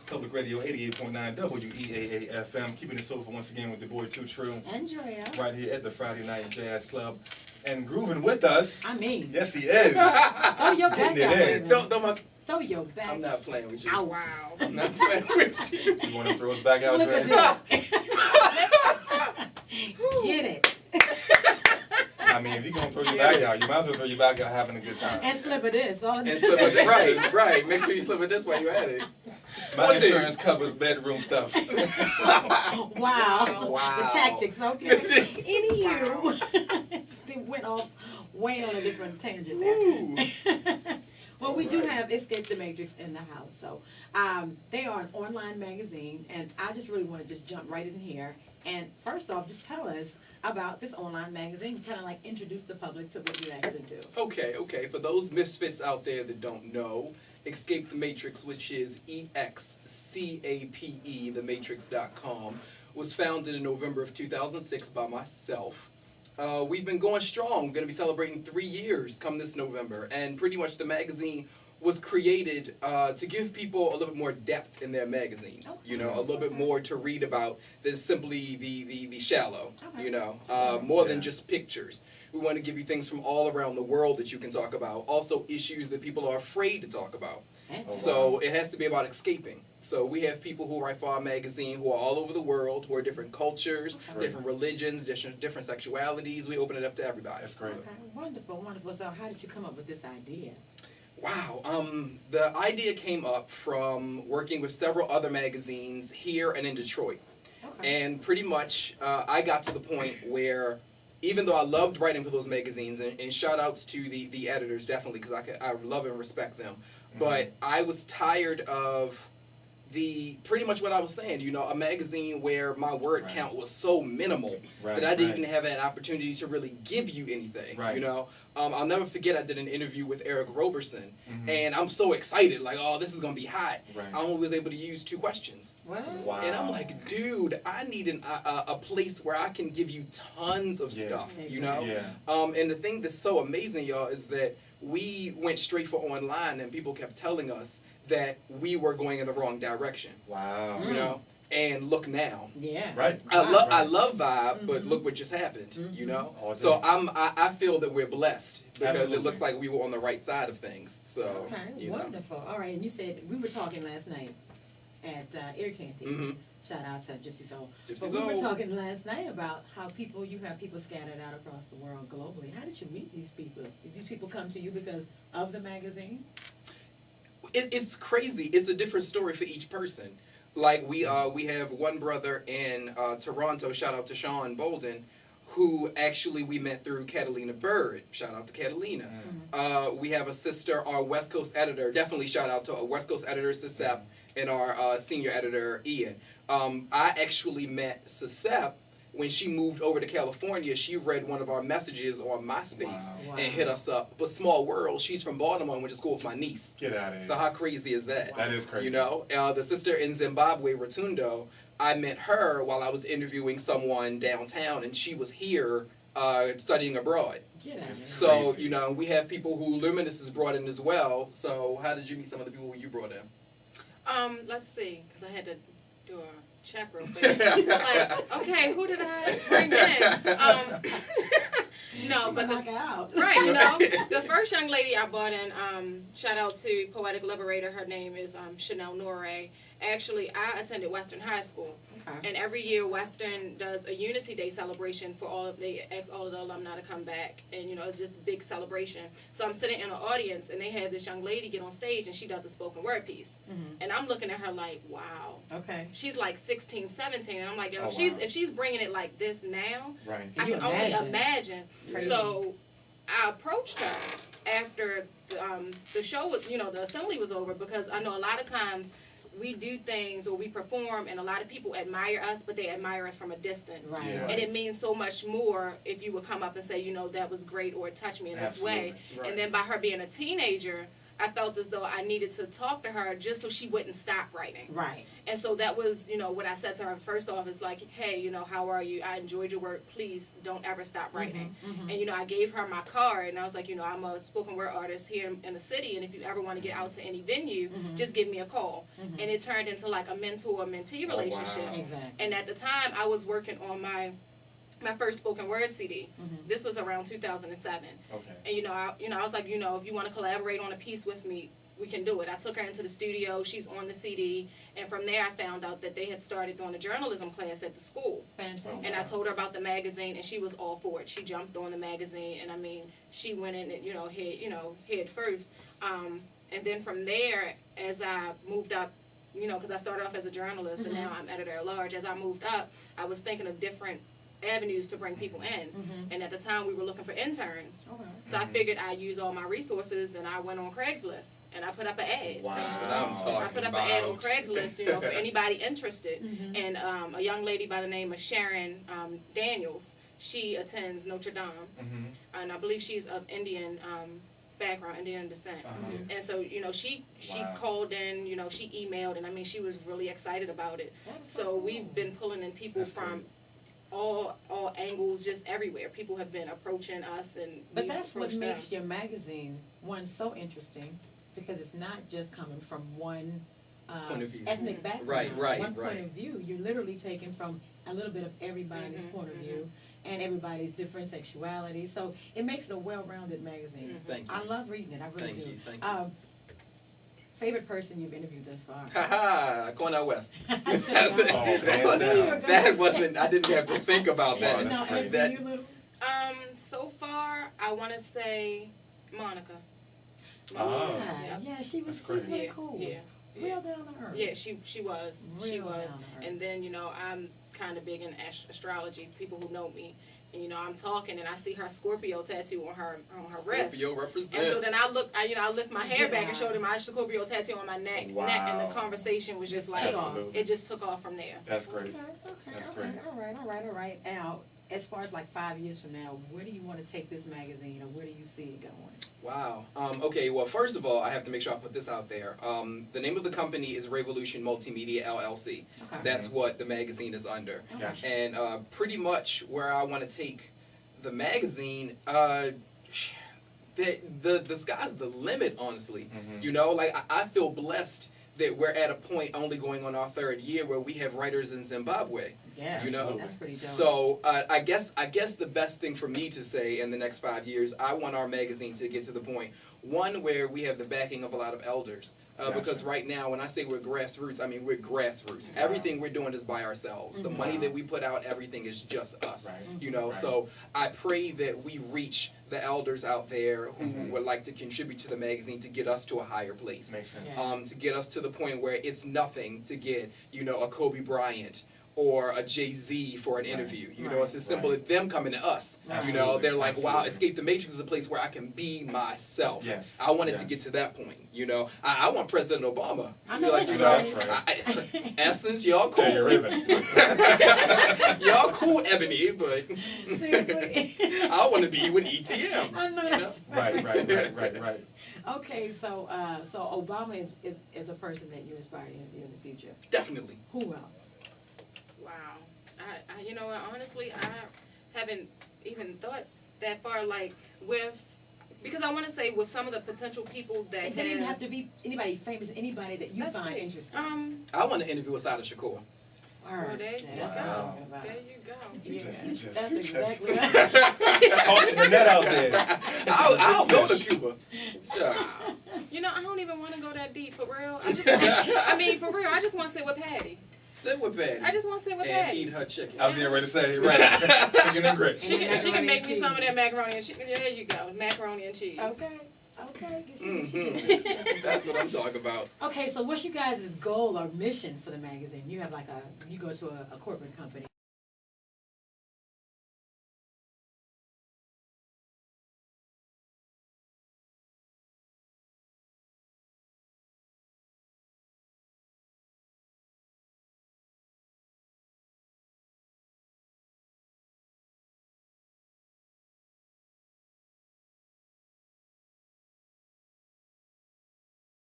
Public Radio 88.9 WEAA FM. Keeping it soulful once again with the boy Tru and Drea. Right here at the Friday Night Jazz Club. And grooving with us. I mean. Yes, he is. Throw your back out. Throw your back. I'm not playing with you. Oh, wow. I'm not playing with you. You want to throw us back out, Look Drea? at this. Get it. I mean, if you're going to throw your back out, you might as well throw your back out having a good time. And slip it this. All and slip it this. Right. Make sure you slip it this while you're at it. My insurance covers bedroom stuff. Wow. The tactics, okay. Anywho. Wow. They went off way on a different tangent there. Well, we do have Escape the Matrix in the house. So they are an online magazine, and I just really want to just jump right in here. And first off, just tell us about this online magazine, kind of like introduce the public to what you actually do. Okay. For those misfits out there that don't know, Escape the Matrix, which is EXCAPE, thematrix.com, was founded in November of 2006 by myself. We've been going strong. We're going to be celebrating 3 years come this November. And pretty much the magazine was created to give people a little bit more depth in their magazines. Okay. You know, a little bit more to read about than simply the shallow, okay. You know, more than just pictures. We want to give you things from all around the world that you can talk about. Also issues that people are afraid to talk about. So it has to be about escaping. So we have people who write for our magazine who are all over the world, who are different cultures, different religions, different sexualities. We open it up to everybody. That's great. Okay, wonderful. So how did you come up with this idea? Wow. The idea came up from working with several other magazines here and in Detroit. Okay. And pretty much I got to the point where even though I loved writing for those magazines, and shout outs to the editors definitely, because I love and respect them, but I was tired of pretty much what I was saying, you know, a magazine where my word count was so minimal that I didn't even have an opportunity to really give you anything, you know. I'll never forget I did an interview with Eric Roberson, and I'm so excited, like, oh, this is going to be hot. I only was able to use 2 questions. Wow. And I'm like, dude, I need a place where I can give you tons of stuff, you know. And the thing that's so amazing, y'all, is that we went straight for online, and people kept telling us that we were going in the wrong direction. Wow. You know? And look now. Yeah. Right. I love Vibe, but look what just happened, you know? So I feel that we're blessed because it looks like we were on the right side of things. So, okay, wonderful. All right, and you said we were talking last night at Air Canteen. Shout out to Gypsy Soul. But we were talking last night about how you have people scattered out across the world globally. How did you meet these people? Did these people come to you because of the magazine? It's crazy. It's a different story for each person. Like we have one brother in Toronto, shout out to Sean Bolden, who actually we met through Catalina Bird. Shout out to Catalina. We have a sister, our West Coast editor, definitely shout out to our West Coast editor, Sisep, and our senior editor, Ian. I actually met Sisep when she moved over to California. She read one of our messages on MySpace and hit us up. But small world, she's from Baltimore and went to school with my niece. Get out of here. So how crazy is that? That is crazy. You know, the sister in Zimbabwe, Rotundo, I met her while I was interviewing someone downtown, and she was here studying abroad. So, you know, we have people who Luminous has brought in as well. So how did you meet some of the people you brought in? Let's see, because I had to do a check real quick. Like, okay, who did I bring in? No, but you know, the first young lady I brought in, shout out to Poetic Liberator. Her name is Chanel Noray. Actually, I attended Western High School, and every year Western does a Unity Day celebration for they ask all of the alumni to come back, and you know it's just a big celebration. So I'm sitting in the audience, and they have this young lady get on stage, and she does a spoken word piece, and I'm looking at her like, wow, she's like 16, 17, and I'm like, yo, if she's bringing it like this now, I can only imagine. So I approached her after the show was, you know, the assembly was over, because I know a lot of times we do things or we perform and a lot of people admire us, but they admire us from a distance. And it means so much more if you would come up and say, you know, that was great, or touch me in this way. And then by her being a teenager, I felt as though I needed to talk to her just so she wouldn't stop writing. Right. And so that was, what I said to her first off is like, hey, how are you? I enjoyed your work. Please don't ever stop writing. And, I gave her my card, and I was like, I'm a spoken word artist here in the city, and if you ever want to get out to any venue, just give me a call. And it turned into like a mentor-mentee relationship. Wow. Exactly. And at the time, I was working on my first spoken word CD. This was around 2007. Okay. And I was like, if you want to collaborate on a piece with me, we can do it. I took her into the studio. She's on the CD, and from there I found out that they had started doing a journalism class at the school. Fantastic. And I told her about the magazine, and she was all for it. She jumped on the magazine, and I mean, she went in it, head first. And then from there, as I moved up, because I started off as a journalist, and now I'm editor at large. As I moved up, I was thinking of different avenues to bring people in, and at the time we were looking for interns. So I figured I'd use all my resources, and I went on Craigslist and I put up an ad. Wow. That's what I'm talking I put up about. an ad on Craigslist, for anybody interested. And a young lady by the name of Sharon Daniels, she attends Notre Dame, and I believe she's of Indian background, Indian descent. And so, she Wow. called in, she emailed, and I mean, she was really excited about it. So cool. we've been pulling in people That's from great. all angles, just everywhere. People have been approaching us, and But we that's what approached makes them. your magazine, one, so interesting, because it's not just coming from one Point of view. ethnic background. Right, one point right. of view. You're literally taking from a little bit of everybody's point of view and everybody's different sexuality. So it makes it a well-rounded magazine. Thank you. I love reading it. I really Thank do. you, thank you. Favorite person you've interviewed thus far? Haha, Cornell West. I That wasn't, I didn't have to think about Wow, that. that's great. That- you little? So far, I want to say Monica. Oh. Yeah, she was That's she's great. really cool. Yeah. Real down to earth. Yeah, she was. She Real was. down to earth. And then, I'm kind of big in astrology, people who know me. And, I'm talking, and I see her Scorpio tattoo on her wrist. Scorpio represent. And so then I look, I lift my hair back and showed her my Scorpio tattoo on my neck, and Wow. the conversation was just like, Absolutely. it just took off from there. That's great. Okay, That's all great. right, all right. Now, as far as like 5 years from now, where do you want to take this magazine, or where do you see it going? Wow. Okay, well, first of all, I have to make sure I put this out there. The name of the company is Revolution Multimedia, LLC. Okay. That's what the magazine is under. Gotcha. And pretty much where I want to take the magazine, the sky's the limit, honestly. I feel blessed that we're at a point only going on our third year where we have writers in Zimbabwe. Yeah, that's pretty dope. So I guess the best thing for me to say in the next 5 years, I want our magazine to get to the point, one, where we have the backing of a lot of elders. Because right now, when I say we're grassroots, I mean we're grassroots. Wow. Everything we're doing is by ourselves. The money that we put out, everything is just us. Right. Right. So I pray that we reach the elders out there who would like to contribute to the magazine to get us to a higher place. Makes sense. Yeah. To get us to the point where it's nothing to get, a Kobe Bryant or a Jay-Z for an interview. It's as simple as them coming to us. Absolutely. They're like, wow, Absolutely. Escape the Matrix is a place where I can be myself. Yes. I want it Yes. to get to that point. I want President Obama. I know that's right. Essence, y'all cool. Yeah, you're even. Y'all cool, Ebony, but Seriously. I want to be with ETM. I know that's Right. Okay, so Obama is a person that you aspire to interview in the future. Definitely. Who else? Wow. I you know what, honestly, I haven't even thought that far, because I want to say with some of the potential people that It doesn't even have to be anybody famous, anybody that you Let's find see. interesting. I want to interview Asada Shakur. Word. there you That's what I'm go. talking about. There you go. You just- That's you just- exactly right. Tossing the net out there. I'll go to Cuba. Shucks. I don't even want to go that deep, for real. I just want to sit with Patty. Sit with Patty. I just want to sit with and Patty. eat her chicken. I was getting ready to say, right. Chicken and grits. She can Macaroni make and me cheese. some of that macaroni and cheese. There you go, macaroni and cheese. Okay. That's what I'm talking about. Okay, so what's you guys' goal or mission for the magazine? You have you go to a corporate company.